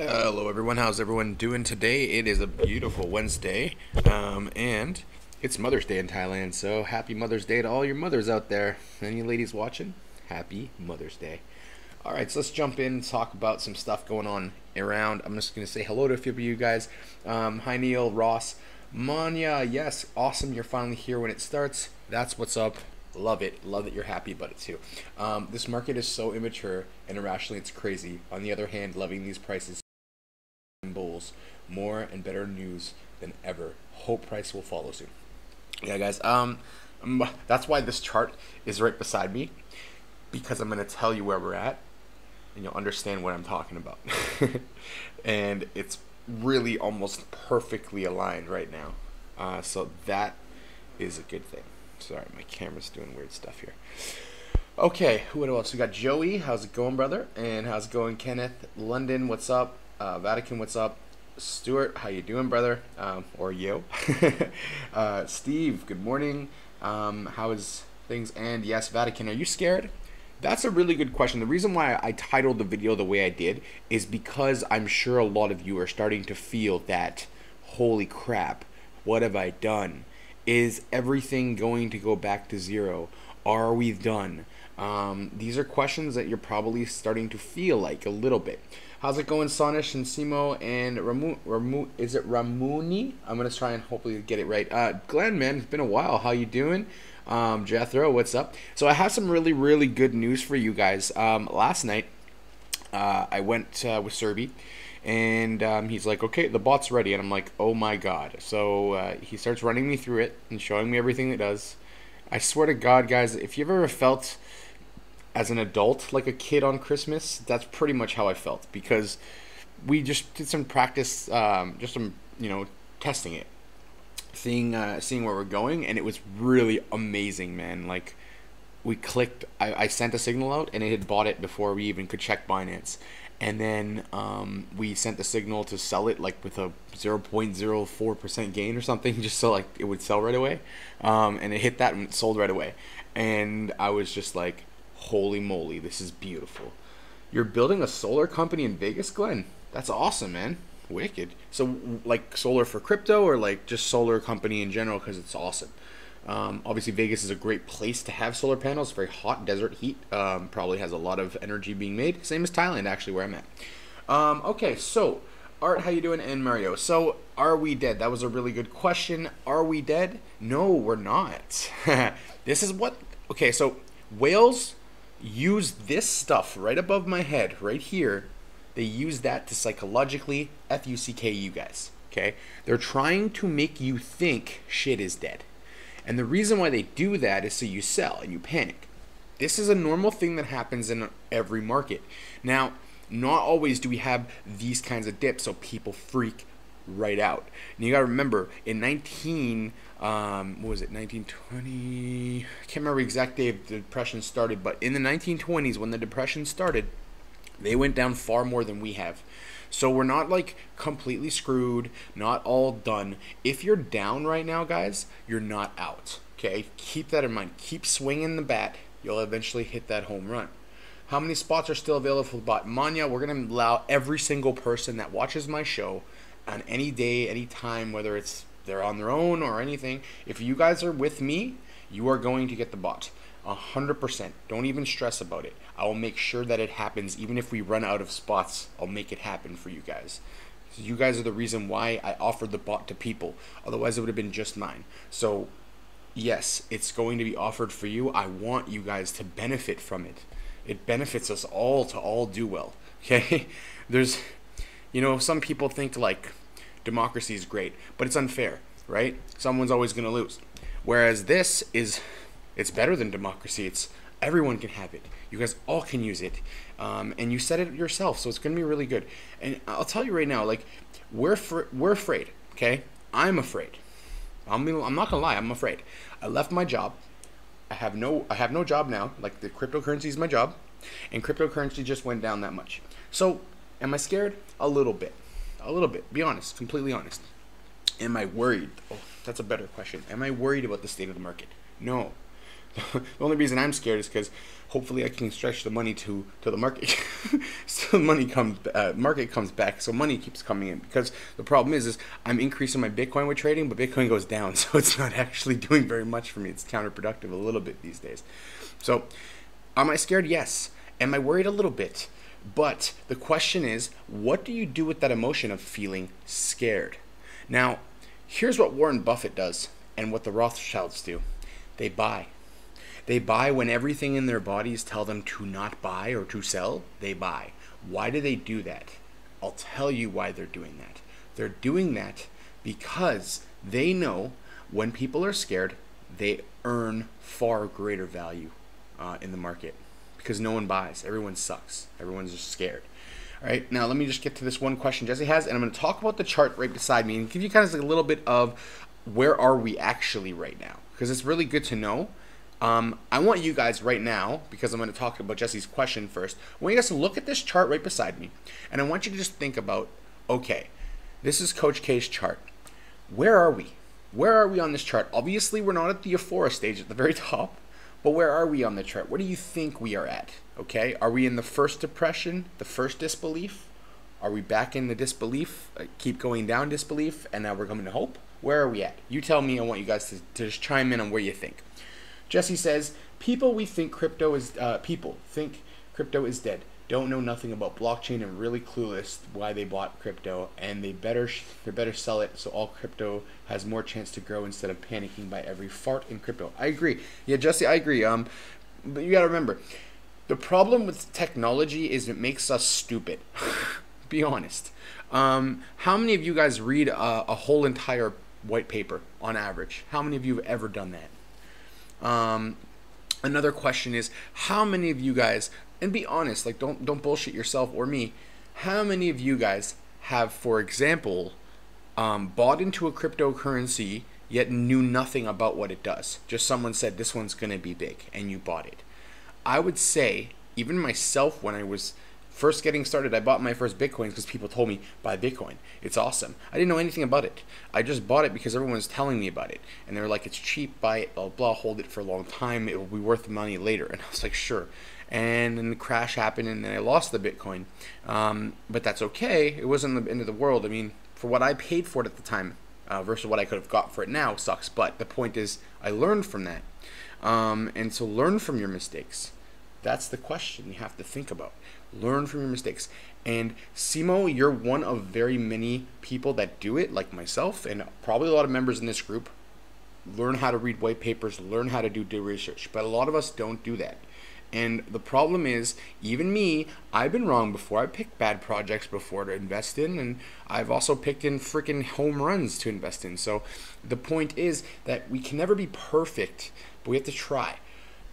Hello everyone, how's everyone doing today? It is a beautiful Wednesday, and it's Mother's Day in Thailand, so happy Mother's Day to all your mothers out there. Any ladies watching? Happy Mother's Day. Alright, so let's jump in and talk about some stuff going on around. I'm just going to say hello to a few of you guys. Hi Neil, Ross, Manya, yes, awesome, you're finally here when it starts. That's what's up. Love it. Love that you're happy about it too. This market is so immature and irrationally it's crazy. On the other hand, loving these prices bulls, more and better news than ever. Hope price will follow soon. Yeah, guys. That's why this chart is right beside me, because I'm gonna tell you where we're at, and you'll understand what I'm talking about. And it's really almost perfectly aligned right now. So that is a good thing. Sorry, my camera's doing weird stuff here. Okay, what else? We got Joey. How's it going, brother? And how's it going, Kenneth? London, what's up? Vatican, what's up? Stuart, how you doing, brother? Or yo. Steve, good morning. How is things? And yes, Vatican, are you scared? That's a really good question. The reason why I titled the video the way I did is because I'm sure a lot of you are starting to feel that, holy crap, what have I done? Is everything going to go back to zero? Are we done? These are questions that you're probably starting to feel like a little bit. How's it going, Sonish and Simo and is it Ramuni? I'm gonna try and hopefully get it right. Glenn, man, it's been a while. How you doing? Jethro, what's up? So I have some really good news for you guys. Last night, I went with Serby, and he's like, okay, the bot's ready, and I'm like, oh my god. So he starts running me through it and showing me everything it does. I swear to God, guys, if you've ever felt as an adult like a kid on Christmas, that's pretty much how I felt, because we just did some practice, just some, testing it, seeing where we're going, and it was really amazing, man. Like, we clicked, I sent a signal out, and it had bought it before we even could check Binance, and then we sent the signal to sell it like with a 0.04% gain or something, just so like it would sell right away, and it hit that and it sold right away, and I was just like, holy moly, this is beautiful. You're building a solar company in Vegas, Glenn? That's awesome, man. Wicked. So like solar for crypto, or like just solar company in general because it's awesome? Obviously Vegas is a great place to have solar panels. Very hot desert heat. Probably has a lot of energy being made. Same as Thailand, actually, where I'm at. Okay, so Art, how you doing? And Mario. So are we dead? That was a really good question. Are we dead? No, we're not. This is what, okay, so whales use this stuff right above my head, right here. They use that to psychologically fuck you guys, okay? They're trying to make you think shit is dead. And the reason why they do that is so you sell and you panic. This is a normal thing that happens in every market. Now, not always do we have these kinds of dips, so people freak right out. And you gotta remember, in what was it, 1920? I can't remember the exact day the Depression started, but in the 1920s, when the Depression started, they went down far more than we have. So we're not like completely screwed, not all done. If you're down right now, guys, you're not out, okay? Keep that in mind. Keep swinging the bat. You'll eventually hit that home run. How many spots are still available for the bot? Manya, we're going to allow every single person that watches my show on any day, any time, whether it's they're on their own or anything. If you guys are with me, you are going to get the bot. 100%. Don't even stress about it. I will make sure that it happens. Even if we run out of spots, I'll make it happen for you guys. So you guys are the reason why I offered the bot to people. Otherwise, it would have been just mine. So, yes, it's going to be offered for you. I want you guys to benefit from it. It benefits us all to all do well. Okay? There's, some people think like democracy is great, but it's unfair, right? Someone's always going to lose. Whereas this is, it's better than democracy. It's Everyone can have it. You guys all can use it, and you said it yourself, so it's gonna be really good. And I'll tell you right now, like we're afraid. Okay, I'm afraid. I'm not gonna lie. I'm afraid. I left my job. I have no job now. Like the cryptocurrency is my job, and cryptocurrency just went down that much. So, am I scared? A little bit. A little bit. Be honest. Completely honest. Am I worried? Oh, that's a better question. Am I worried about the state of the market? No. The only reason I'm scared is because hopefully I can stretch the money to the market. So market comes back, so money keeps coming in. Because the problem is I'm increasing my Bitcoin with trading, but Bitcoin goes down, so it's not actually doing very much for me. It's counterproductive a little bit these days. So am I scared? Yes. Am I worried? A little bit. But the question is, what do you do with that emotion of feeling scared? Now, here's what Warren Buffett does and what the Rothschilds do. They buy. They buy when everything in their bodies tell them to not buy or to sell. They buy. Why do they do that? I'll tell you why they're doing that. They're doing that because they know when people are scared, they earn far greater value in the market because no one buys. Everyone sucks. Everyone's just scared. All right, now let me just get to this one question Jesse has, and I'm going to talk about the chart right beside me and give you kind of like a little bit of where are we actually right now, because it's really good to know. I want you guys right now, because I'm going to talk about Jesse's question first, I want you guys to look at this chart right beside me, and I want you to just think about, okay, this is Coach K's chart. Where are we? Where are we on this chart? Obviously, we're not at the euphoria stage at the very top, but where are we on the chart? Where do you think we are at? Okay, are we in the first depression, the first disbelief? Are we back in the disbelief, keep going down disbelief, and now we're coming to hope? Where are we at? You tell me. I want you guys to just chime in on where you think. Jesse says, people think crypto is dead. Don't know nothing about blockchain and really clueless why they bought crypto, and they better sell it so all crypto has more chance to grow instead of panicking by every fart in crypto. I agree. Yeah, Jesse, I agree. But you got to remember, the problem with technology is it makes us stupid. Be honest. How many of you guys read a whole entire white paper on average? How many of you have ever done that? Another question is, how many of you guys, and be honest, like don't bullshit yourself or me, how many of you guys have, for example, bought into a cryptocurrency yet knew nothing about what it does? Just someone said this one's going to be big and you bought it. I would say, even myself, when I was first getting started, I bought my first Bitcoins because people told me, buy Bitcoin. It's awesome. I didn't know anything about it. I just bought it because everyone was telling me about it. And they were like, it's cheap, buy it, blah, blah, hold it for a long time. It will be worth money later. And I was like, sure. And then the crash happened and then I lost the Bitcoin. But that's okay. It wasn't the end of the world. I mean, for what I paid for it at the time versus what I could have got for it now sucks. But the point is, I learned from that. And so learn from your mistakes. That's the question you have to think about. Learn from your mistakes. And Simo, you're one of very many people that do it, like myself, and probably a lot of members in this group. Learn how to read white papers, learn how to do research. But a lot of us don't do that. And the problem is, even me, I've been wrong before. I picked bad projects before to invest in, and I've also picked in freaking home runs to invest in. So the point is that we can never be perfect, but we have to try.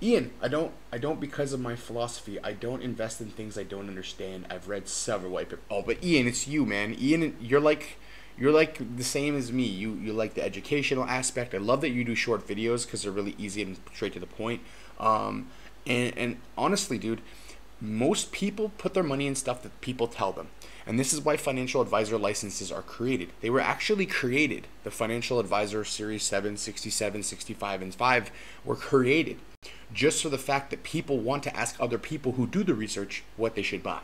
Ian, I don't because of my philosophy. I don't invest in things I don't understand. I've read several white papers. Oh, but Ian, it's you, man. Ian, you're like the same as me. You like the educational aspect. I love that you do short videos because they're really easy and straight to the point. And honestly, dude, most people put their money in stuff that people tell them. And this is why financial advisor licenses are created. They were actually created. The Financial Advisor Series 7, 67, 65, and 5 were created just for the fact that people want to ask other people who do the research what they should buy.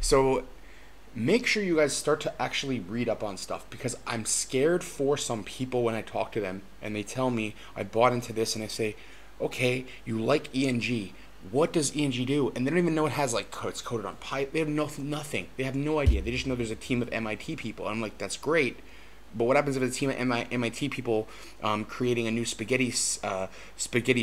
So make sure you guys start to actually read up on stuff, because I'm scared for some people when I talk to them and they tell me I bought into this, and I say, okay, you like ENG. What does ENG do? And they don't even know it has, like, it's coded on Python. They have nothing. They have no idea. They just know there's a team of MIT people. I'm like, that's great. But what happens if it's a team of MIT people creating a new spaghetti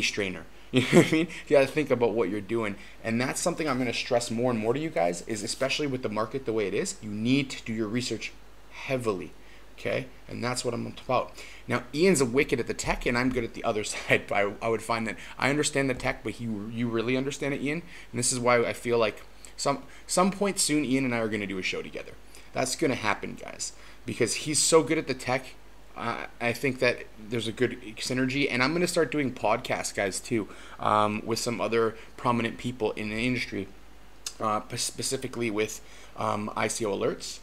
strainer? You know what I mean? You got to think about what you're doing. And that's something I'm going to stress more and more to you guys, is especially with the market the way it is, you need to do your research heavily. Okay, and that's what I'm about. Now, Ian's a wicked at the tech, and I'm good at the other side. But I would find that I understand the tech, but you really understand it, Ian. And this is why I feel like some point soon, Ian and I are going to do a show together. That's going to happen, guys, because he's so good at the tech. I think that there's a good synergy, and I'm going to start doing podcasts, guys, too, with some other prominent people in the industry, specifically with ICO Alerts.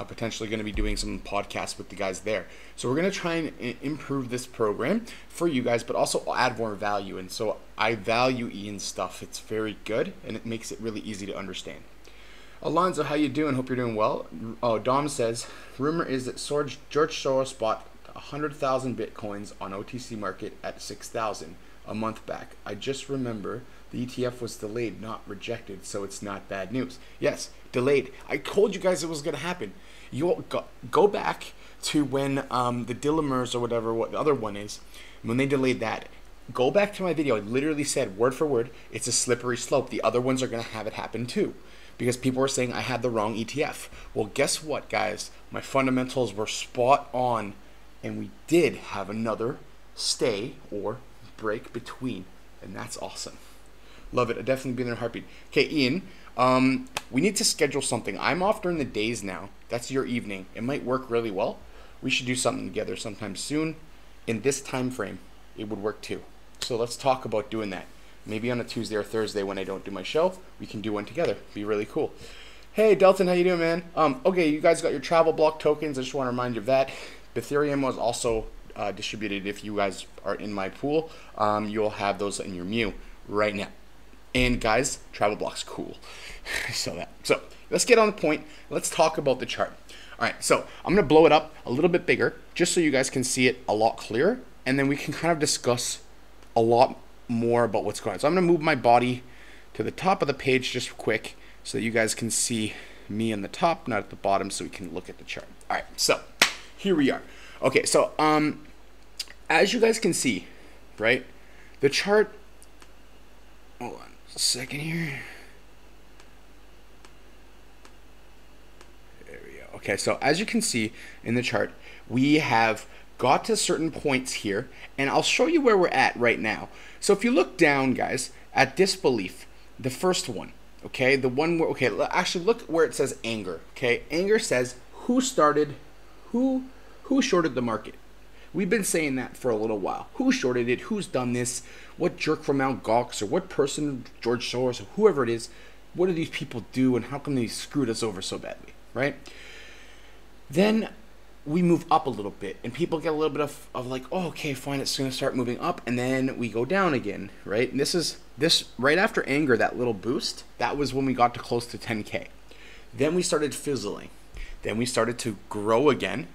Potentially going to be doing some podcasts with the guys there. So we're going to try and improve this program for you guys, but also add more value. And so I value Ian's stuff. It's very good, and it makes it really easy to understand. Alonzo, how you doing? Hope you're doing well. Oh, Dom says, rumor is that George Soros bought 100,000 Bitcoins on OTC market at 6,000 a month back. I just remember the ETF was delayed, not rejected, so it's not bad news. Yes, delayed. I told you guys it was going to happen. You go back to when the Dillamers or whatever, what the other one is, when they delayed that. Go back to my video. I literally said, word for word, it's a slippery slope. The other ones are going to have it happen too, because people were saying I had the wrong ETF. Well, guess what, guys? My fundamentals were spot on, and we did have another stay or break between, and that's awesome. Love it. I'd definitely be in a heartbeat. Okay, Ian, we need to schedule something. I'm off during the days now. That's your evening. It might work really well. We should do something together sometime soon. In this time frame, it would work too. So let's talk about doing that. Maybe on a Tuesday or Thursday when I don't do my show, we can do one together. Be really cool. Hey, Delton, how you doing, man? Okay, you guys got your travel block tokens. I just want to remind you of that. Ethereum was also distributed. If you guys are in my pool, you'll have those in your Mew right now. And guys, travel block's cool. So let's get on the point. Let's talk about the chart. All right, so I'm gonna blow it up a little bit bigger just so you guys can see it a lot clearer, and then we can kind of discuss a lot more about what's going on. So I'm gonna move my body to the top of the page just quick so that you guys can see me on the top, not at the bottom, so we can look at the chart. All right, so here we are. Okay, so as you guys can see, right, the chart, hold on a second here. There we go. Okay, so as you can see in the chart, we have got to certain points here, and I'll show you where we're at right now. So if you look down, guys, at disbelief, the first one, okay, the one where, okay, actually look where it says anger, okay? Anger says who shorted the market. We've been saying that for a little while. Who shorted it? Who's done this? What jerk from Mt. Gox or what person, George Soros or whoever it is, what do these people do and how come they screwed us over so badly, right? Then we move up a little bit and people get a little bit of like, oh, okay, fine, it's going to start moving up, and then we go down again, right? And this right after anger, that little boost, that was when we got to close to 10K. Then we started fizzling. Then we started to grow again.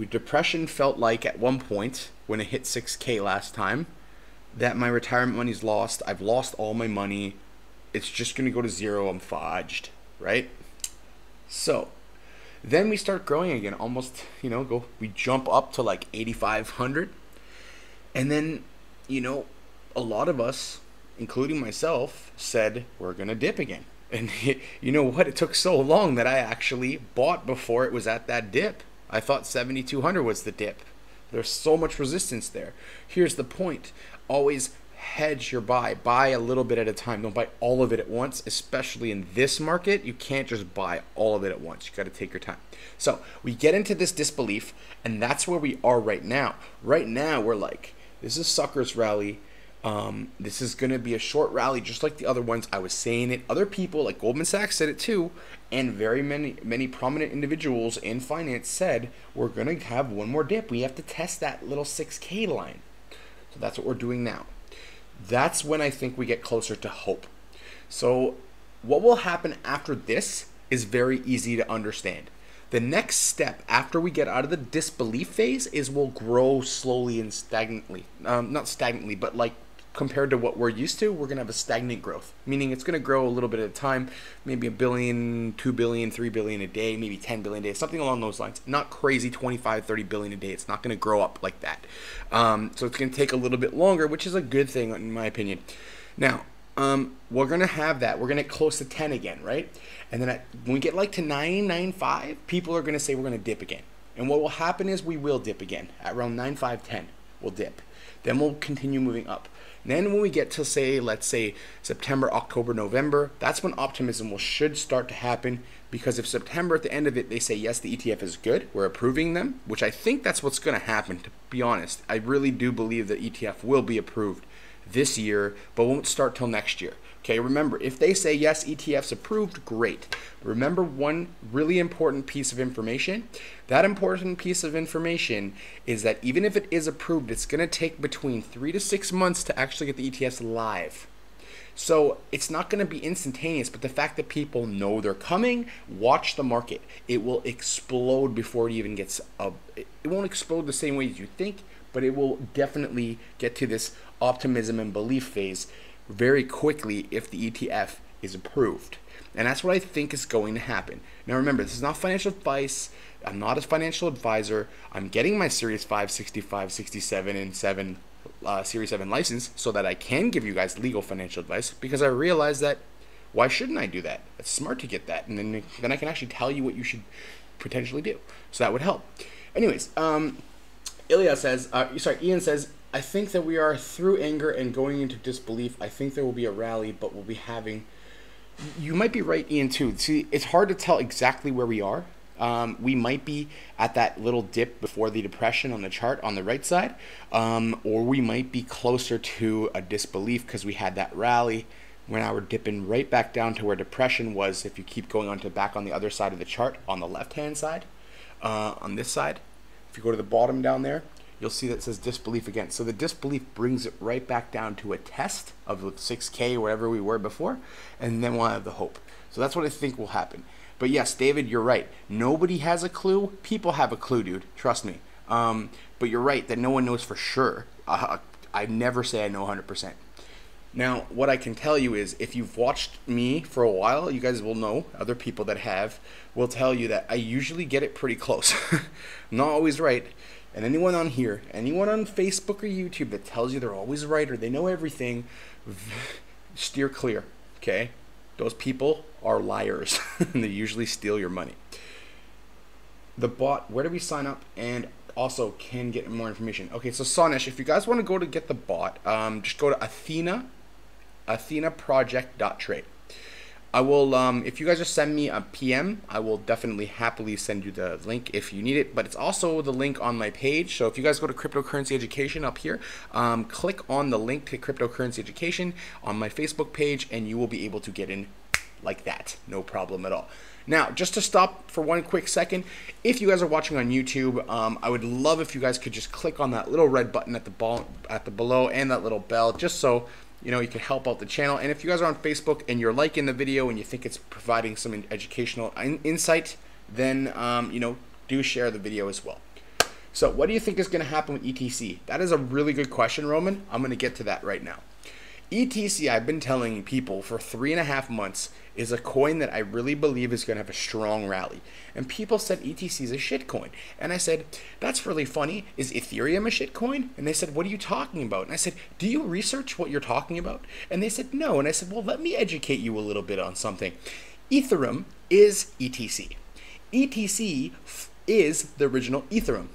Depression felt like at one point when it hit 6K last time that my retirement money's lost. I've lost all my money. It's just going to go to zero. I'm fudged, right? So then we start growing again, almost, we jump up to like 8,500. And then, a lot of us, including myself, said we're going to dip again. And you know what? It took so long that I actually bought before it was at that dip. I thought 7,200 was the dip. There's so much resistance there. Here's the point. Always hedge your buy. Buy a little bit at a time. Don't buy all of it at once, especially in this market. You can't just buy all of it at once. You got to take your time. So we get into this disbelief, and that's where we are right now. Right now, we're like, this is suckers rally. This is going to be a short rally just like the other ones. I was saying it. Other people like Goldman Sachs said it too, and very many prominent individuals in finance said we're going to have one more dip. We have to test that little 6K line. So that's what we're doing now. That's when I think we get closer to hope. So what will happen after this is very easy to understand. The next step after we get out of the disbelief phase is we'll grow slowly and stagnantly. Not stagnantly, but like compared to what we're used to, we're going to have a stagnant growth, meaning it's going to grow a little bit at a time, maybe 1 billion, 2 billion, 3 billion a day, maybe 10 billion a day, something along those lines. Not crazy 25, 30 billion a day. It's not going to grow up like that. So it's going to take a little bit longer, which is a good thing in my opinion. Now, we're going to have that. We're going to get close to 10 again, right? And then when we get like to 9, 9, 5, people are going to say we're going to dip again. And what will happen is we will dip again at around 9.510. We'll dip. Then we'll continue moving up. Then when we get to say, let's say September, October, November, that's when optimism should start to happen, because if September at the end of it, they say, yes, the ETF is good, we're approving them, which I think that's what's going to happen, to be honest. I really do believe that ETF will be approved this year, but won't start till next year. Okay, remember, if they say, yes, ETF's approved, great. Remember one really important piece of information. That important piece of information is that even if it is approved, it's going to take between 3 to 6 months to actually get the ETFs live. So it's not going to be instantaneous, but the fact that people know they're coming, watch the market. It will explode before it even gets up. It won't explode the same way as you think, but it will definitely get to this optimism and belief phase very quickly if the ETF is approved. And that's what I think is going to happen. Now remember, this is not financial advice. I'm not a financial advisor. I'm getting my Series 5, 65, 67, and 7 Series 7 license so that I can give you guys legal financial advice, because I realize that why shouldn't I do that? It's smart to get that, and then I can actually tell you what you should potentially do. So that would help. Anyways, Ian says, I think that we are through anger and going into disbelief. I think there will be a rally, but we'll be having... You might be right, Ian, too. See, it's hard to tell exactly where we are. We might be at that little dip before the depression on the chart on the right side, or we might be closer to a disbelief because we had that rally. When now we're dipping right back down to where depression was. If you keep going on to back on the other side of the chart, on the left-hand side, on this side, if you go to the bottom down there, you'll see that it says disbelief again. So the disbelief brings it right back down to a test of 6K, wherever we were before, and then we'll have the hope. So that's what I think will happen. But yes, David, you're right. Nobody has a clue. People have a clue, dude. Trust me. But you're right that no one knows for sure. I never say I know 100%. Now, what I can tell you is, if you've watched me for a while, you guys will know, other people that have will tell you that I usually get it pretty close. I'm not always right. And anyone on here, anyone on Facebook or YouTube that tells you they're always right or they know everything, steer clear, okay? Those people are liars, and they usually steal your money. The bot, where do we sign up? And also can get more information. Okay, so Sonish, if you guys want to go to get the bot, just go to athenaproject.trade. I will, if you guys just send me a PM, I will definitely happily send you the link if you need it, but it's also the link on my page. So if you guys go to Cryptocurrency Education up here, click on the link to Cryptocurrency Education on my Facebook page, and you will be able to get in like that. No problem at all. Now, just to stop for one quick second, if you guys are watching on YouTube, I would love if you guys could just click on that little red button at the below and that little bell, just so you know you can help out the channel. And if you guys are on Facebook and you're liking the video and you think it's providing some educational insight, then you know, do share the video as well. So what do you think is going to happen with ETC? That is a really good question, Roman. I'm going to get to that right now. ETC, I've been telling people for 3.5 months, is a coin that I really believe is going to have a strong rally. And people said ETC is a shit coin. And I said, that's really funny. Is Ethereum a shit coin? And they said, what are you talking about? And I said, do you research what you're talking about? And they said, no. And I said, well, let me educate you a little bit on something. Ethereum is ETC. ETC is the original Ethereum.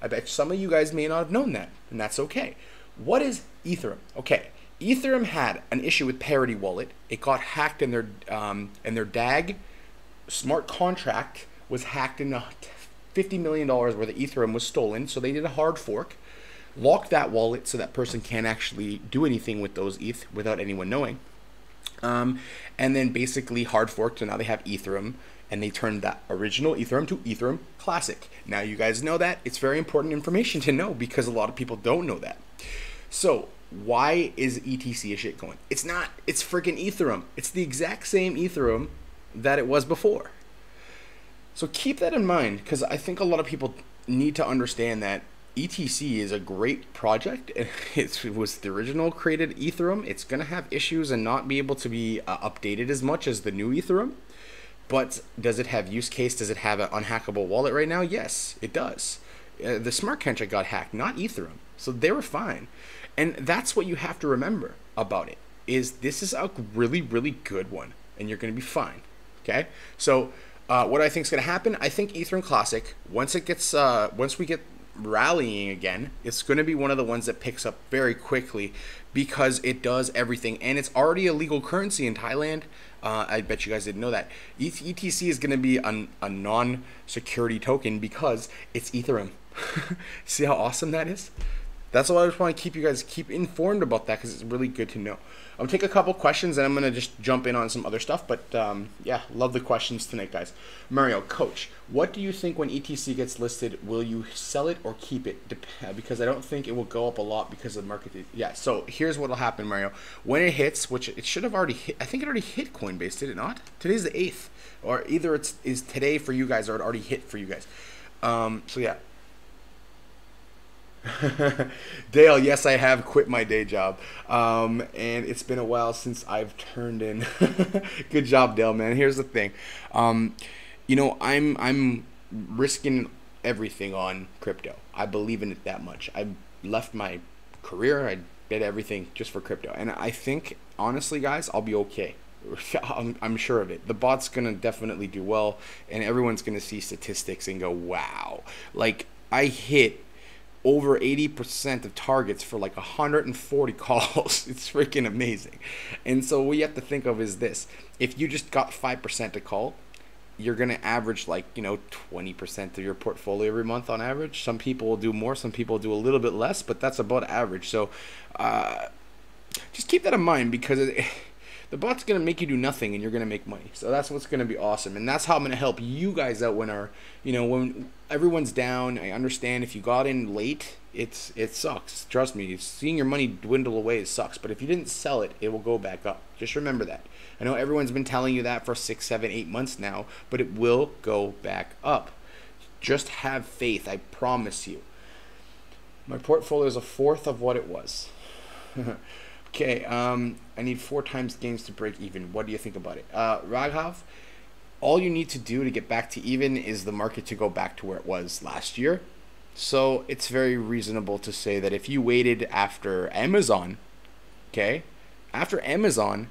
I bet some of you guys may not have known that, and that's okay. What is Ethereum? Okay. Ethereum had an issue with Parity Wallet. It got hacked, and their DAG smart contract was hacked, and $50 million worth of Ethereum was stolen. So they did a hard fork, locked that wallet so that person can't actually do anything with those ETH without anyone knowing. And then basically hard forked, so now they have Ethereum, and they turned that original Ethereum to Ethereum Classic. Now you guys know that. It's very important information to know because a lot of people don't know that. So why is ETC a shitcoin? It's not. It's freaking Ethereum. It's the exact same Ethereum that it was before. So keep that in mind, because I think a lot of people need to understand that ETC is a great project. It was the original created Ethereum. It's going to have issues and not be able to be updated as much as the new Ethereum. But does it have use case? Does it have an unhackable wallet right now? Yes, it does. The smart contract got hacked, not Ethereum. So they were fine. And that's what you have to remember about it, is this is a really, really good one, and you're going to be fine. Okay? So What I think is going to happen, I think Ethereum Classic, once we get rallying again, it's going to be one of the ones that picks up very quickly because it does everything, and it's already a legal currency in Thailand. I bet you guys didn't know that. ETC is going to be a non-security token because it's Ethereum. See how awesome that is? That's why I just want to keep you guys informed about that because it's really good to know. I'm gonna take a couple questions and I'm gonna just jump in on some other stuff. But yeah, love the questions tonight, guys. Mario, Coach, what do you think when ETC gets listed? Will you sell it or keep it? Because I don't think it will go up a lot because of the market. Yeah. So here's what'll happen, Mario. When it hits, which it should have already hit. I think it already hit Coinbase, did it not? Today's the 8th, or either is today for you guys or it already hit for you guys. So yeah. Dale, yes, I have quit my day job, and it's been a while since I've turned in. Good job, Dale, man. Here's the thing, you know, I'm risking everything on crypto. I believe in it that much. I left my career. I did everything just for crypto, and I think honestly, guys, I'll be okay. I'm sure of it. The bot's gonna definitely do well, and everyone's gonna see statistics and go, "Wow!" Like I hit over 80% of targets for like 140 calls. It's freaking amazing. And so what you have to think of is this. If you just got 5% to call, you're going to average like, you know, 20% of your portfolio every month on average. Some people will do more, some people do a little bit less, but that's about average. So just keep that in mind because the bot's going to make you do nothing and you're going to make money. So that's what's going to be awesome. And that's how I'm going to help you guys out when everyone's down. I understand if you got in late, it sucks. Trust me, seeing your money dwindle away sucks. But if you didn't sell it, it will go back up. Just remember that. I know everyone's been telling you that for 6, 7, 8 months now, but it will go back up. Just have faith. I promise you. My portfolio is a fourth of what it was. Okay, I need 4 times gains to break even. What do you think about it? Raghav, all you need to do to get back to even is the market to go back to where it was last year. So it's very reasonable to say that if you waited after Amazon, okay, after Amazon,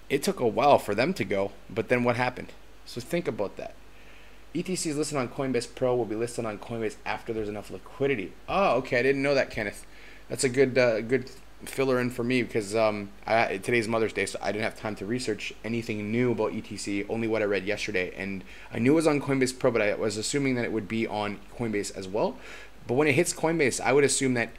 it took a while for them to go, but then what happened? So think about that. ETC is listed on Coinbase Pro, will be listed on Coinbase after there's enough liquidity. Oh, okay, I didn't know that, Kenneth. That's a good filler in for me because today's Mother's Day, so I didn't have time to research anything new about ETC, only what I read yesterday. And I knew it was on Coinbase Pro, but I was assuming that it would be on Coinbase as well. But when it hits Coinbase, I would assume that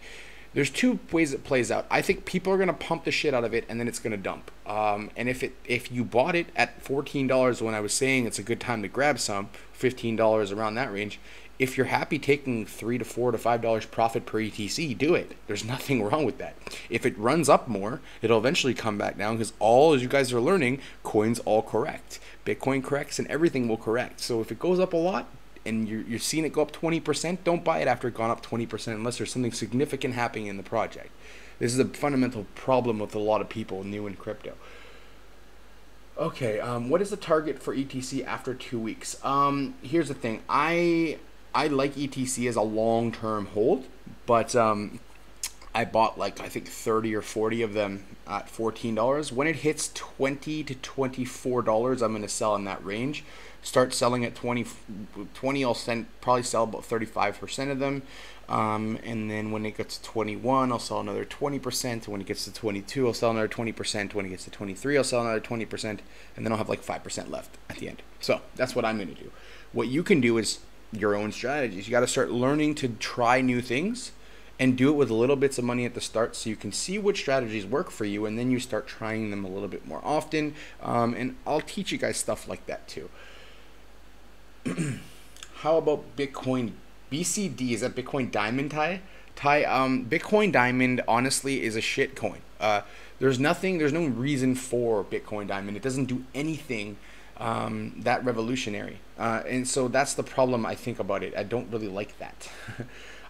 there's 2 ways it plays out. I think people are going to pump the shit out of it and then it's going to dump. And if you bought it at $14 when I was saying it's a good time to grab some, $15 around that range, if you're happy taking $3 to $4 to $5 profit per ETC, do it. There's nothing wrong with that. If it runs up more, it'll eventually come back down because all, as you guys are learning, coins all correct. Bitcoin corrects and everything will correct. So if it goes up a lot and you're seeing it go up 20%, don't buy it after it gone up 20% unless there's something significant happening in the project. This is a fundamental problem with a lot of people new in crypto. Okay, what is the target for ETC after 2 weeks? Here's the thing. I like ETC as a long-term hold, but I bought like I think 30 or 40 of them at $14. When it hits $20 to $24, I'm going to sell in that range. Start selling at 20 I'll probably sell about 35% of them. And then when it gets to 21, I'll sell another 20%. When it gets to 22, I'll sell another 20%. When it gets to 23, I'll sell another 20%. And then I'll have like 5% left at the end. So that's what I'm going to do. What you can do is your own strategies. You got to start learning to try new things and do it with little bits of money at the start so you can see which strategies work for you, and then you start trying them a little bit more often. And I'll teach you guys stuff like that too. How about Bitcoin BCD? Is that Bitcoin Diamond, Ty? Bitcoin Diamond honestly is a shit coin. There's no reason for Bitcoin Diamond. It doesn't do anything that revolutionary, and so that's the problem I think about it. I don't really like that.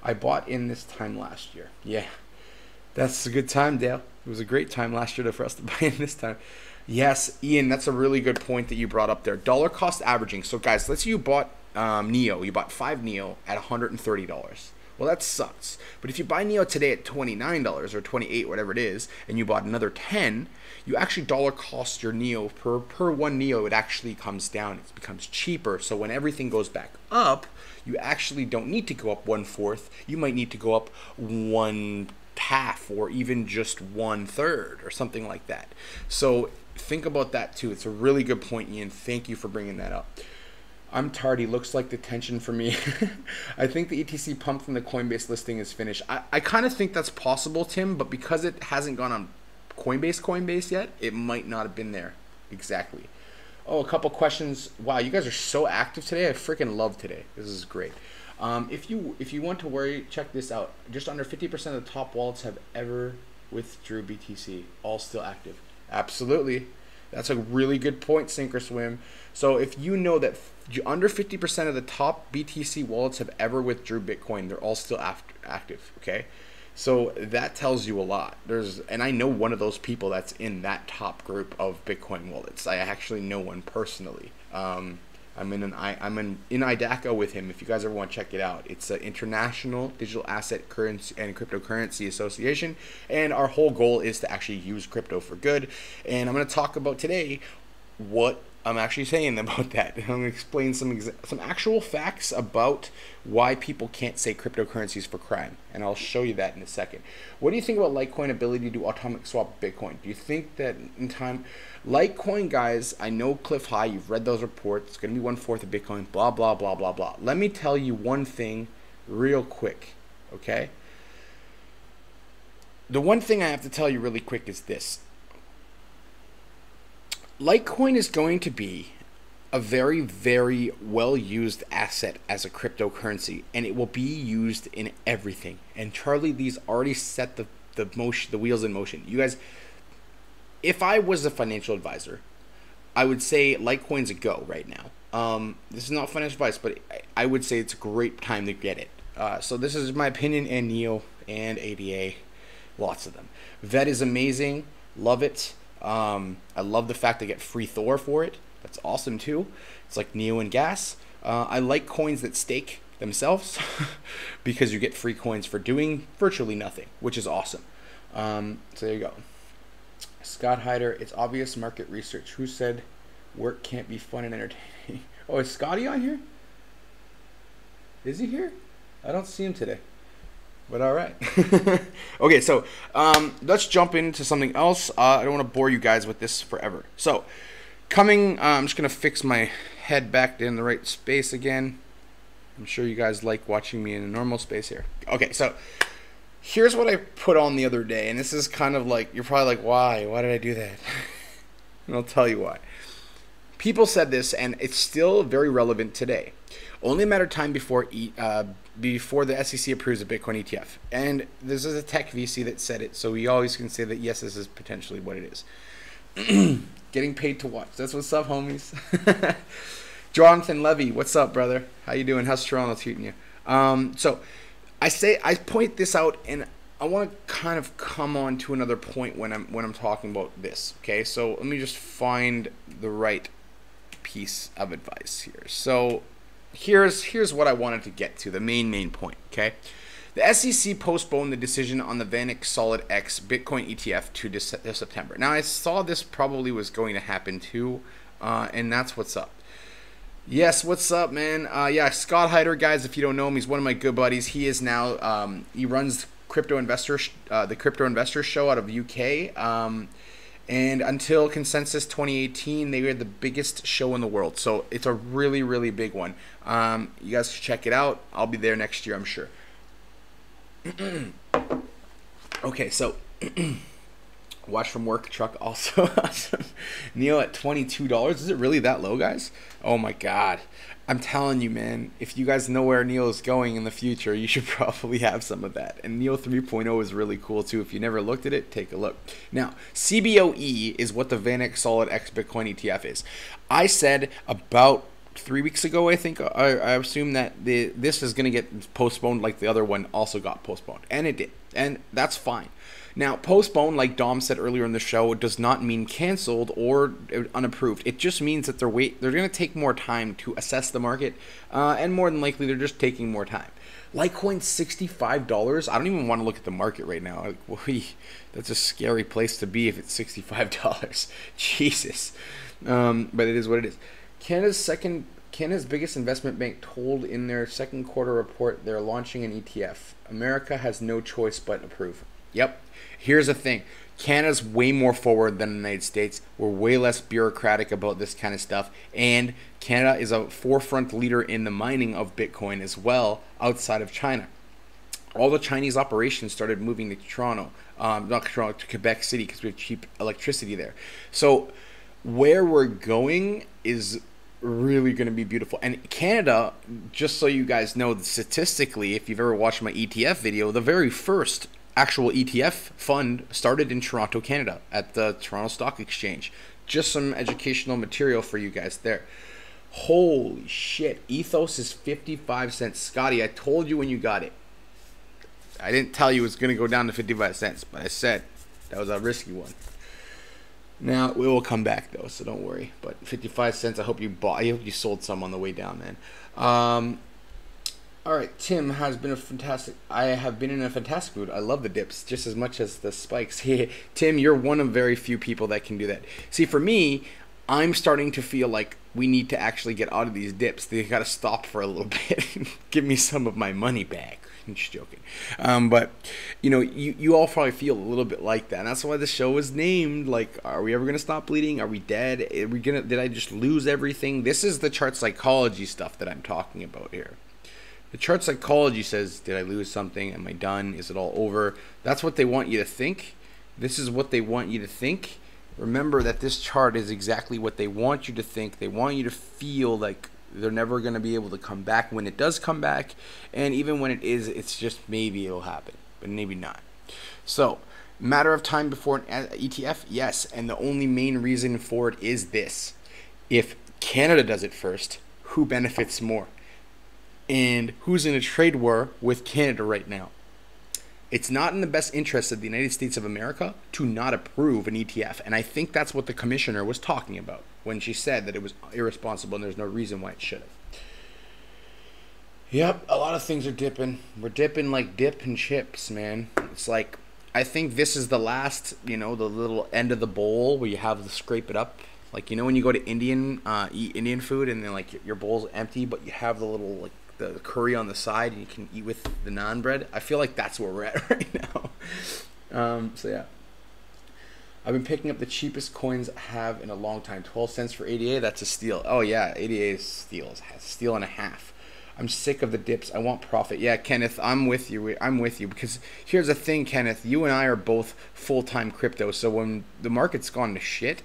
I bought in this time last year. Yeah, that's a good time, Dale. It was a great time last year for us to buy in this time. Yes, Ian, that's a really good point that you brought up there. Dollar cost averaging. So guys, let's say you bought NEO. You bought 5 NEO at $130. Well, that sucks. But if you buy NEO today at $29 or $28, whatever it is, and you bought another 10, you actually dollar cost your NEO per one NEO. It actually comes down. It becomes cheaper. So when everything goes back up, you actually don't need to go up 1/4. You might need to go up 1/2 or even just 1/3 or something like that. So think about that too. It's a really good point, Ian. Thank you for bringing that up. I'm tardy. Looks like the tension for me. I think the ETC pump from the Coinbase listing is finished. I kind of think that's possible, Tim, but because it hasn't gone on Coinbase yet, it might not have been there exactly. Oh, a couple questions. Wow, you guys are so active today. I freaking love today. This is great. If you want to worry, check this out. Just under 50% of the top wallets have ever withdrew BTC. All still active. Absolutely. That's a really good point, Sinkerswim. So if you know that under 50% of the top BTC wallets have ever withdrew Bitcoin, they're all still active, okay? So that tells you a lot. And I know one of those people that's in that top group of Bitcoin wallets. I actually know one personally. I'm in IDACA with him. If you guys ever want to check it out, it's an International Digital Asset Currency and Cryptocurrency Association, and our whole goal is to actually use crypto for good. And I'm going to talk about today what I'm actually saying about that. I'm going to explain some actual facts about why people can't say cryptocurrencies for crime, and I'll show you that in a second. What do you think about Litecoin ability to do atomic swap Bitcoin? Do you think that in time, Litecoin, guys, I know Cliff High, you've read those reports, it's going to be 1/4 of Bitcoin, blah, blah, blah, blah, blah. Let me tell you one thing real quick, okay? The one thing I have to tell you really quick is this. Litecoin is going to be a very, very well-used asset as a cryptocurrency, and it will be used in everything. And Charlie Lee's already set the wheels in motion. You guys, if I was a financial advisor, I would say Litecoin's a go right now. This is not financial advice, but I would say it's a great time to get it. So this is my opinion, and NEO and ADA, lots of them. VET is amazing, love it. I love the fact I get free Thor for it. That's awesome too. It's like NEO and gas. I like coins that stake themselves because you get free coins for doing virtually nothing, which is awesome. So there you go. Scott Hyder, it's obvious market research. Who said work can't be fun and entertaining? Oh, is Scotty on here? Is he here? I don't see him today. But all right. Okay, so let's jump into something else. I don't want to bore you guys with this forever. So I'm just going to fix my head back in the right space again. I'm sure you guys like watching me in a normal space here. Okay, so here's what I put on the other day. And this is kind of like, you're probably like, why? Why did I do that? And I'll tell you why. People said this, and it's still very relevant today. Only a matter of time before the SEC approves a Bitcoin ETF. And this is a tech VC that said it, so we always can say that, yes, this is potentially what it is. Getting paid to watch. That's what's up, homies. Jonathan Levy, what's up, brother? How you doing? How's Toronto treating you? So I point this out, and I want to kind of come on to another point when I'm talking about this. Okay, so let me just find the right piece of advice here. So here's what I wanted to get to, the main point, okay? The SEC postponed the decision on the VanEck Solid X Bitcoin ETF to September. Now, I saw this probably was going to happen too, and that's what's up. Yes, what's up, man? Yeah, Scott Hyder, guys, if you don't know him, he's one of my good buddies. He is now, he runs the Crypto Investor Show out of UK. And until Consensus 2018, they were the biggest show in the world. So it's a really, really big one. You guys should check it out. I'll be there next year, I'm sure. Okay, so watch from work truck also awesome. NEO at $22. Is it really that low, guys? Oh my God. I'm telling you, man, if you guys know where NEO is going in the future, you should probably have some of that. And NEO 3.0 is really cool too. If you never looked at it, take a look. Now, CBOE is what the VanEck Solid X Bitcoin ETF is. I said about 3 weeks ago, I think, I assume that this is going to get postponed like the other one also got postponed. And it did. And that's fine. Now, postponed, like Dom said earlier in the show, does not mean canceled or unapproved. It just means that they're going to take more time to assess the market, and more than likely they're just taking more time. Litecoin $65. I don't even want to look at the market right now. That's a scary place to be if it's $65. Jesus. But it is what it is. Canada's biggest investment bank told in their second quarter report they're launching an ETF. America has no choice but approve. Yep. Here's the thing. Canada's way more forward than the United States. We're way less bureaucratic about this kind of stuff. And Canada is a forefront leader in the mining of Bitcoin as well outside of China. All the Chinese operations started moving to Toronto, to Quebec City because we have cheap electricity there. So where we're going is really going to be beautiful. And Canada, just so you guys know, statistically, if you've ever watched my ETF video, the very first actual ETF fund started in Toronto, Canada, at the Toronto Stock Exchange. Just some educational material for you guys there. Holy shit. Ethos is 55 cents. Scotty, I told you when you got it. I didn't tell you it was going to go down to 55 cents, but I said that was a risky one. Now, it will come back, though, so don't worry. But 55 cents, I hope you bought. I hope you sold some on the way down, man. All right, Tim has been I have been in a fantastic mood. I love the dips just as much as the spikes. Tim, you're one of very few people that can do that. See, for me, I'm starting to feel like we need to actually get out of these dips. They got to stop for a little bit and give me some of my money back. I'm just joking. But, you know, you all probably feel a little bit like that. And that's why the show was named, like, are we ever going to stop bleeding? Are we dead? Did I just lose everything? This is the chart psychology stuff that I'm talking about here. The chart psychology says, did I lose something? Am I done? Is it all over? That's what they want you to think. This is what they want you to think. Remember that this chart is exactly what they want you to think. They want you to feel like they're never going to be able to come back when it does come back. And even when it is, it's just maybe it'll happen, but maybe not. So, matter of time before an ETF? Yes. And the only main reason for it is this. If Canada does it first, who benefits more? And who's in a trade war with Canada right now? It's not in the best interest of the United States of America to not approve an ETF. And I think that's what the commissioner was talking about when she said that it was irresponsible and there's no reason why it should have. Yep, a lot of things are dipping. We're dipping like dip and chips, man. It's like, I think this is the last, the little end of the bowl where you have to scrape it up. Like, when you go to eat Indian food and then, like, your bowl's empty, but you have the little, like, the curry on the side and you can eat with the naan bread. I feel like that's where we're at right now. So yeah, I've been picking up the cheapest coins I have in a long time. 12 cents for ADA. That's a steal. Oh yeah, ADA is steal. It's a steal and a half. I'm sick of the dips. I want profit. Yeah, Kenneth, I'm with you. I'm with you because here's the thing, Kenneth. You and I are both full-time crypto. So when the market's gone to shit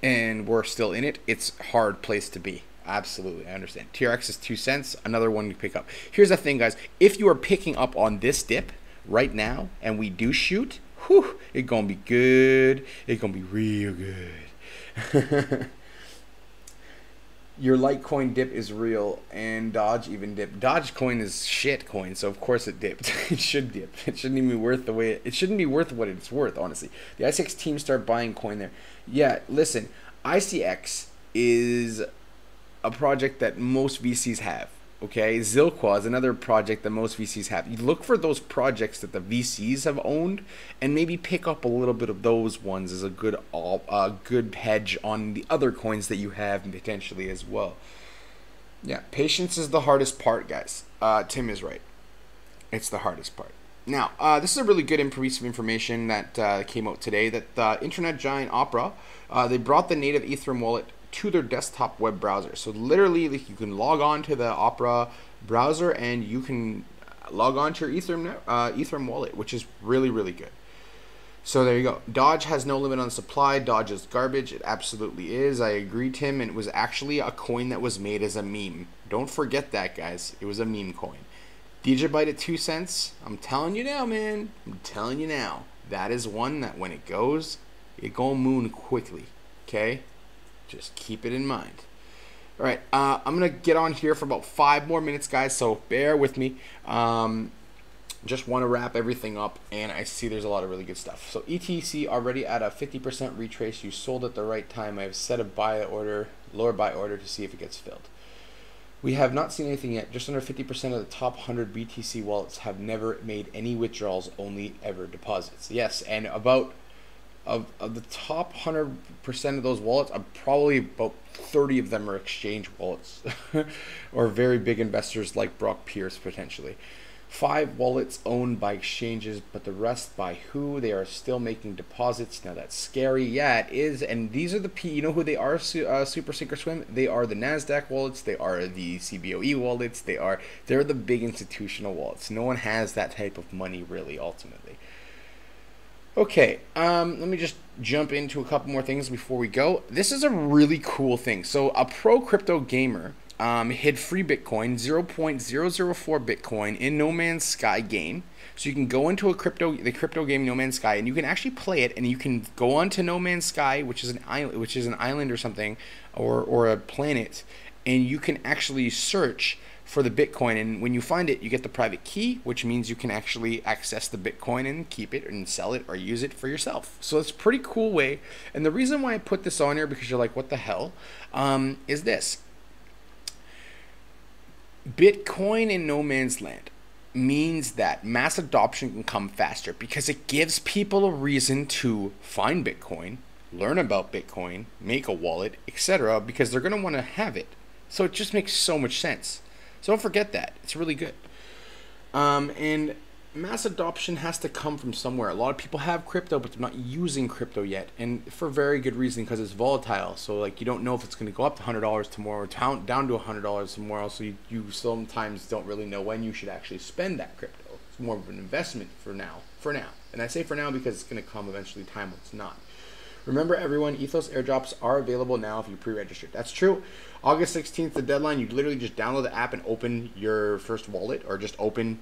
and we're still in it, it's a hard place to be. Absolutely, I understand. TRX is 2 cents, another one you pick up. Here's the thing, guys. If you are picking up on this dip right now and we do shoot, whew, it's going to be good. It's going to be real good. Your Litecoin dip is real and Dodge even dipped. Dogecoin is shit coin, so of course it dipped. It should dip. It shouldn't even be worth it shouldn't be worth what it's worth, honestly. The ICX team start buying coin there. Yeah, listen, ICX is a project that most VCs have, okay? Zilqua is another project that most VCs have. You look for those projects that the VCs have owned and maybe pick up a little bit of those ones as a good hedge on the other coins that you have potentially as well. Yeah, patience is the hardest part, guys. Tim is right. It's the hardest part. Now, this is a really good piece of information that came out today that internet giant Opera, they brought the native Ethereum wallet to their desktop web browser. So literally, like, you can log on to the Opera browser and you can log on to your Ethereum wallet, which is really, really good. So there you go. Dodge has no limit on supply. Dodge is garbage. It absolutely is. I agree, Tim. And it was actually a coin that was made as a meme. Don't forget that, guys. It was a meme coin. Digibyte at 2 cents. I'm telling you now, man. I'm telling you now. That is one that when it goes, it gonna moon quickly. Okay? Just keep it in mind. All right, I'm going to get on here for about 5 more minutes, guys, so bear with me. Just want to wrap everything up, and I see there's a lot of really good stuff. So ETC already at a 50% retrace. You sold at the right time. I've set a buy order, lower buy order to see if it gets filled. We have not seen anything yet. Just under 50% of the top 100 BTC wallets have never made any withdrawals, only ever deposits. Yes, and about of the top 100% of those wallets, probably about 30 of them are exchange wallets or very big investors like Brock Pierce potentially. 5 wallets owned by exchanges, but the rest by who? They are still making deposits. Now that's scary. Yeah, it is. And these are the you know who they are? Super Sink or Swim. They are the Nasdaq wallets. They are the CBOE wallets. They're the big institutional wallets. No one has that type of money really, ultimately. Okay, let me just jump into a couple more things before we go. This is a really cool thing. So a pro crypto gamer hid free Bitcoin, 0.004 Bitcoin in No Man's Sky game. So you can go into the crypto game No Man's Sky, and you can actually play it, and you can go on to No Man's Sky, which is an island or something, or a planet, and you can actually search for the Bitcoin, and when you find it, you get the private key, which means you can actually access the Bitcoin and keep it and sell it or use it for yourself. So it's a pretty cool way. And the reason why I put this on here, because you're like, what the hell, is this. Bitcoin in no man's land means that mass adoption can come faster because it gives people a reason to find Bitcoin, learn about Bitcoin, make a wallet, etc., because they're going to want to have it. So it just makes so much sense. So don't forget that. It's really good. And mass adoption has to come from somewhere. A lot of people have crypto, but they're not using crypto yet. And for very good reason, because it's volatile. So like you don't know if it's going to go up to $100 tomorrow or down to $100 tomorrow. So you sometimes don't really know when you should actually spend that crypto. It's more of an investment for now. And I say for now because it's going to come eventually time when it's not. Remember everyone, Ethos airdrops are available now if you pre-registered. That's true. August 16th, the deadline. You literally just download the app and open your first wallet, or just open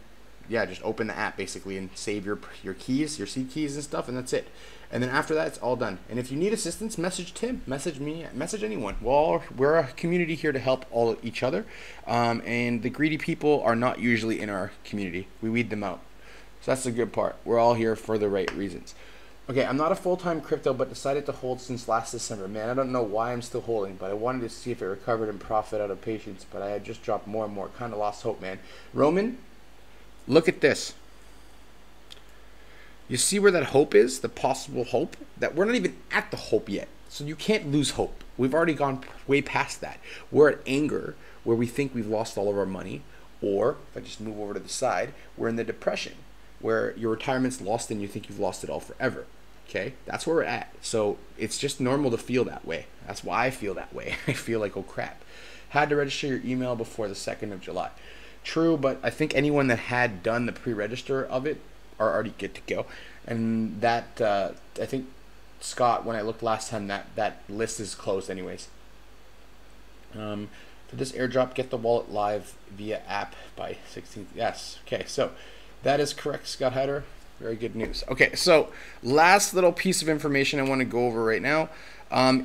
the app basically and save your keys, your seed keys and stuff, and that's it. And then after that, it's all done. And if you need assistance, message Tim, message me, message anyone. We're a community here to help each other. And the greedy people are not usually in our community. We weed them out. So that's the good part. We're all here for the right reasons. Okay, I'm not a full-time crypto, but decided to hold since last December. Man, I don't know why I'm still holding, but I wanted to see if it recovered and profit out of patience, but I had just dropped more and more. Kind of lost hope, man. Roman, look at this. You see where that hope is? The possible hope? That we're not even at the hope yet. So you can't lose hope. We've already gone way past that. We're at anger, where we think we've lost all of our money. Or, if I just move over to the side, we're in the depression, where your retirement's lost and you think you've lost it all forever. Okay, that's where we're at. So it's just normal to feel that way. That's why I feel that way. I feel like, oh crap. Had to register your email before the 2nd of July. True, but I think anyone that had done the pre-register of it are already good to go. And that, I think, Scott, when I looked last time, that list is closed anyways. For this airdrop, get the wallet live via app by 16th. Yes, okay, so that is correct, Scott Hatter. Very good news. Okay, so last little piece of information I want to go over right now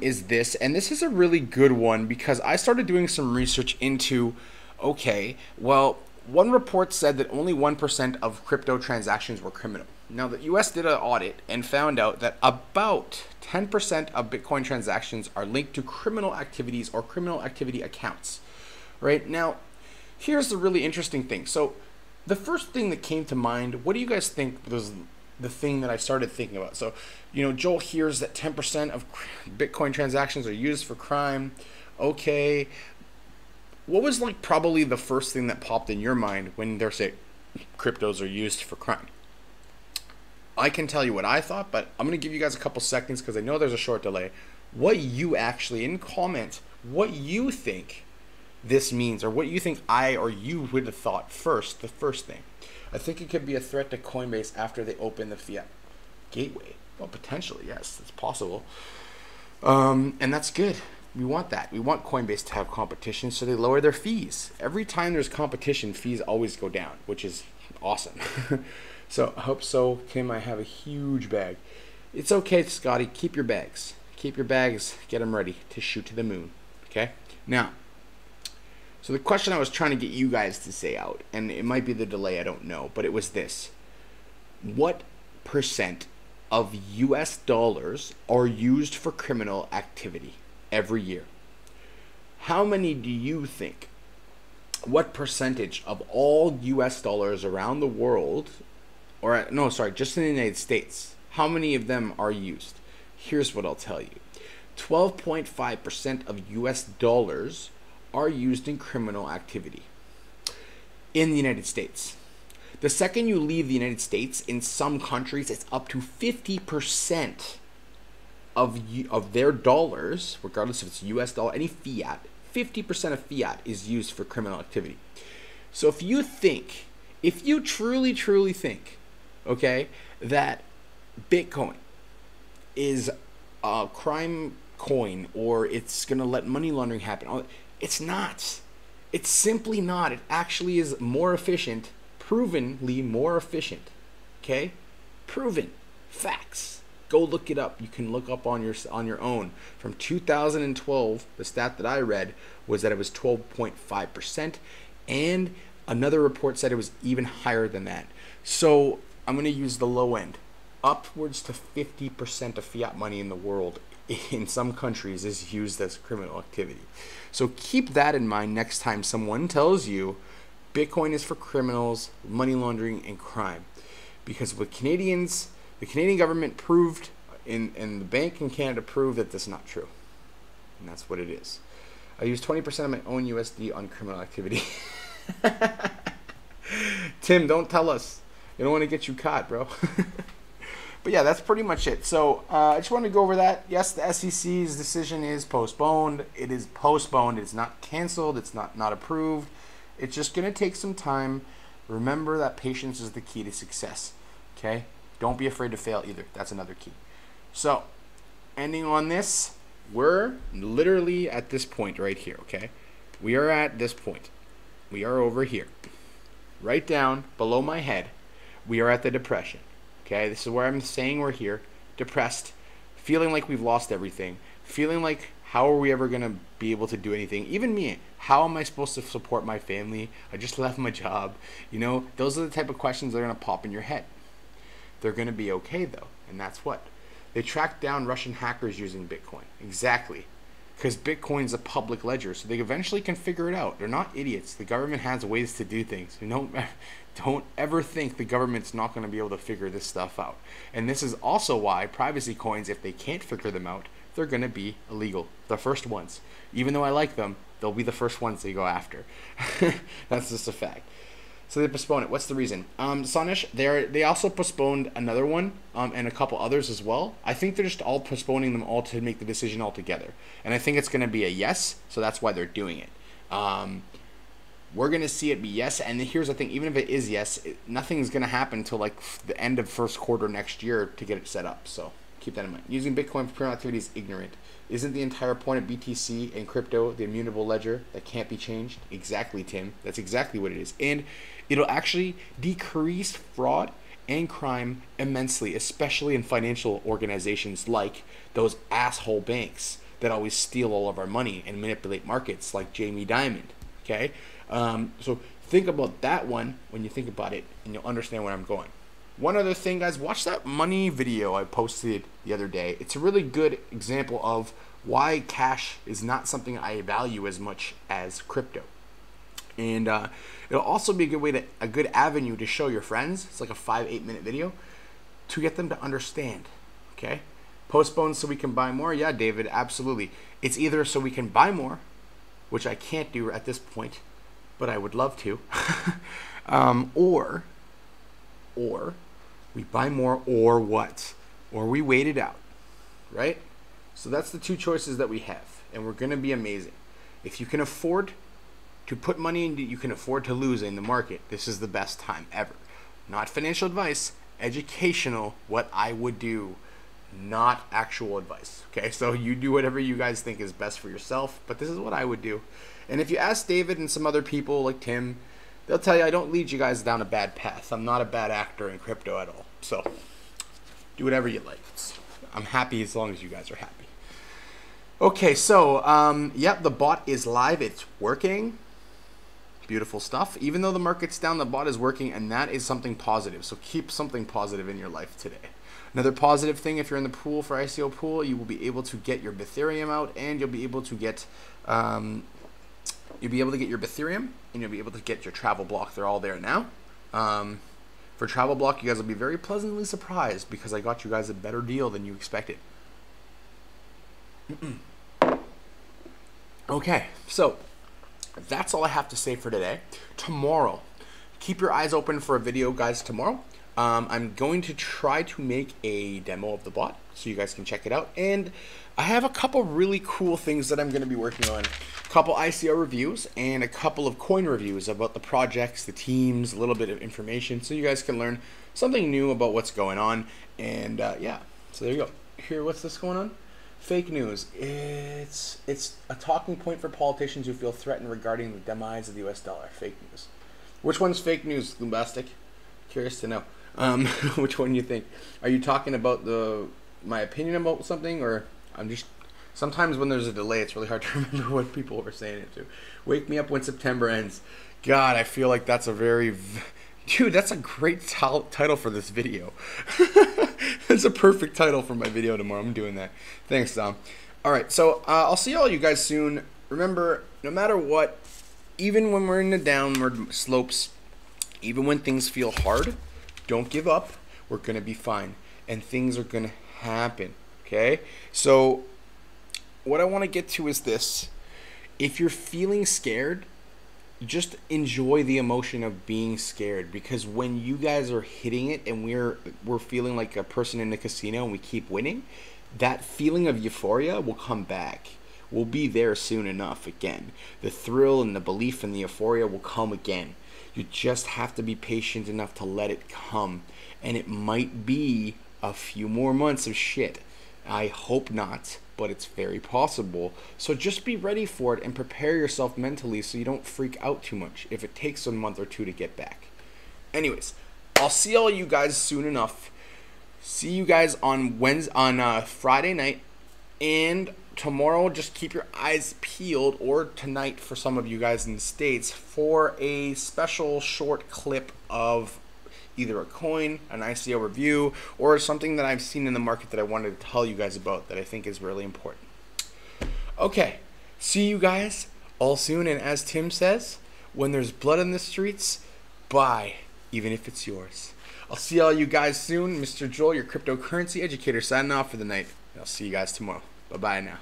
is this. And this is a really good one because I started doing some research into, okay, well, one report said that only 1% of crypto transactions were criminal. Now, the US did an audit and found out that about 10% of Bitcoin transactions are linked to criminal activities or criminal activity accounts. Right? Now, here's the really interesting thing. So, the first thing that came to mind, what do you guys think was the thing that I started thinking about? So, Joel hears that 10% of Bitcoin transactions are used for crime. Okay. What was like probably the first thing that popped in your mind when they're saying cryptos are used for crime? I can tell you what I thought, but I'm going to give you guys a couple seconds because I know there's a short delay. What you actually, in comments, what you think this means, or what you think I or you would have thought first, the first thing. I think it could be a threat to Coinbase after they open the fiat gateway. Well, potentially, yes, it's possible. And that's good. We want that. We want Coinbase to have competition, so they lower their fees. Every time there's competition, fees always go down, which is awesome. So I hope so, Kim. I have a huge bag. It's okay, Scotty. Keep your bags. Keep your bags. Get them ready to shoot to the moon. Okay? Now, So the question I was trying to get you guys to say out, and it might be the delay, I don't know, but it was this. What percent of US dollars are used for criminal activity every year? How many do you think? What percentage of all US dollars around the world, or no, sorry, just in the United States, how many of them are used? Here's what I'll tell you. 12.5% of US dollars are used in criminal activity in the United States. The second you leave the United States, in some countries, it's up to 50% of their dollars, regardless if it's US dollar, any fiat, 50% of fiat is used for criminal activity. So if you truly think, okay, that Bitcoin is a crime coin or it's going to let money laundering happen, it's not. It's simply not. It actually is more efficient, provenly more efficient. Okay? Proven. Facts. Go look it up. You can look up on your own. From 2012, the stat that I read was that it was 12.5%, and another report said it was even higher than that. So I'm going to use the low end. Upwards to 50% of fiat money in the world, in some countries, is used as criminal activity. So keep that in mind next time someone tells you Bitcoin is for criminals, money laundering, and crime. Because with Canadians, the Canadian government proved, and the bank in Canada proved that that's not true. And that's what it is. I use 20% of my own USD on criminal activity. Tim, don't tell us. You don't want to get you caught, bro. But yeah, that's pretty much it. So I just wanted to go over that. Yes, the SEC's decision is postponed. It is postponed. It's not canceled. It's not approved. It's just going to take some time. Remember that patience is the key to success. Okay? Don't be afraid to fail either. That's another key. So, ending on this, we're literally at this point right here, okay? We are at this point. We are over here. Right down below my head, we are at the depression. Okay, this is where I'm saying we're here, depressed, feeling like we've lost everything, feeling like how are we ever going to be able to do anything? Even me, how am I supposed to support my family? I just left my job. You know, those are the type of questions that are going to pop in your head. They're going to be okay though, and that's what. They tracked down Russian hackers using Bitcoin. Exactly. Because Bitcoin's a public ledger, so they eventually can figure it out. They're not idiots. The government has ways to do things. You know, don't ever think the government's not going to be able to figure this stuff out. And this is also why privacy coins, if they can't figure them out, they're going to be illegal. The first ones. Even though I like them, they'll be the first ones they go after. That's just a fact. So they postpone it. What's the reason? Sonish, they also postponed another one and a couple others as well. I think they're just all postponing them all to make the decision all together. And I think it's going to be a yes, so that's why they're doing it. We're going to see it be yes, and here's the thing. Even if it is yes, nothing's going to happen until like the end of first quarter next year to get it set up. So keep that in mind. Using Bitcoin for criminal activity is ignorant. Isn't the entire point of BTC and crypto the immutable ledger that can't be changed? Exactly, Tim. That's exactly what it is. And it'll actually decrease fraud and crime immensely, especially in financial organizations like those asshole banks that always steal all of our money and manipulate markets like Jamie Dimon. Okay? So think about that one when you think about it, and you'll understand where I'm going. One other thing, guys, watch that money video I posted the other day. It's a really good example of why cash is not something I value as much as crypto. And it'll also be a good avenue to show your friends. It's like a 5-8 minute video to get them to understand. Okay? Postpone so we can buy more? Yeah, David, absolutely. It's either so we can buy more, which I can't do at this point, but I would love to, or we buy more, or what? Or we wait it out, right? So that's the two choices that we have, and we're going to be amazing. If you can afford to put money into, you can afford to lose in the market, this is the best time ever. Not financial advice, educational, what I would do, not actual advice. Okay, so you do whatever you guys think is best for yourself, but this is what I would do. And if you ask David and some other people like Tim, they'll tell you I don't lead you guys down a bad path. I'm not a bad actor in crypto at all. So do whatever you like. I'm happy as long as you guys are happy. Okay, so yep, the bot is live. It's working. Beautiful stuff. Even though the market's down, the bot is working, and that is something positive. So keep something positive in your life today. Another positive thing, if you're in the pool for ICO pool, you will be able to get your Ethereum out, and you'll be able to get your Ethereum, and you'll be able to get your travel block. They're all there now. For travel block, you guys will be very pleasantly surprised because I got you guys a better deal than you expected. Okay, so that's all I have to say for today. Tomorrow, keep your eyes open for a video, guys, tomorrow. I'm going to try to make a demo of the bot so you guys can check it out. And I have a couple really cool things that I'm going to be working on. A couple ICO reviews and a couple of coin reviews about the projects, the teams, a little bit of information so you guys can learn something new about what's going on. And yeah, so there you go. Here, what's this going on? Fake news. It's a talking point for politicians who feel threatened regarding the demise of the US dollar. Fake news. Which one's fake news, Goombastic? Curious to know. Which one you think? Are you talking about my opinion about something, or I'm just sometimes when there's a delay, it's really hard to remember what people were saying it to. Wake me up when September ends. God, I feel like that's a very dude. That's a great title for this video. That's a perfect title for my video tomorrow. I'm doing that. Thanks, Dom. All right, so I'll see all you guys soon. Remember, no matter what, even when we're in the downward slopes, even when things feel hard, don't give up. We're going to be fine. And things are going to happen. Okay? So what I want to get to is this. If you're feeling scared, just enjoy the emotion of being scared. Because when you guys are hitting it and we're feeling like a person in the casino and we keep winning, that feeling of euphoria will come back. We'll be there soon enough again. The thrill and the belief and the euphoria will come again. You just have to be patient enough to let it come. And it might be a few more months of shit. I hope not, but it's very possible. So just be ready for it and prepare yourself mentally so you don't freak out too much if it takes a month or two to get back. Anyways, I'll see all you guys soon enough. See you guys on Friday night. And tomorrow, just keep your eyes peeled, or tonight for some of you guys in the States, for a special short clip of either a coin, an ICO review, or something that I've seen in the market that I wanted to tell you guys about that I think is really important. Okay, see you guys all soon, and as Tim says, when there's blood in the streets, buy, even if it's yours. I'll see all you guys soon. Mr. Joel, your cryptocurrency educator, signing off for the night. I'll see you guys tomorrow. Bye-bye now.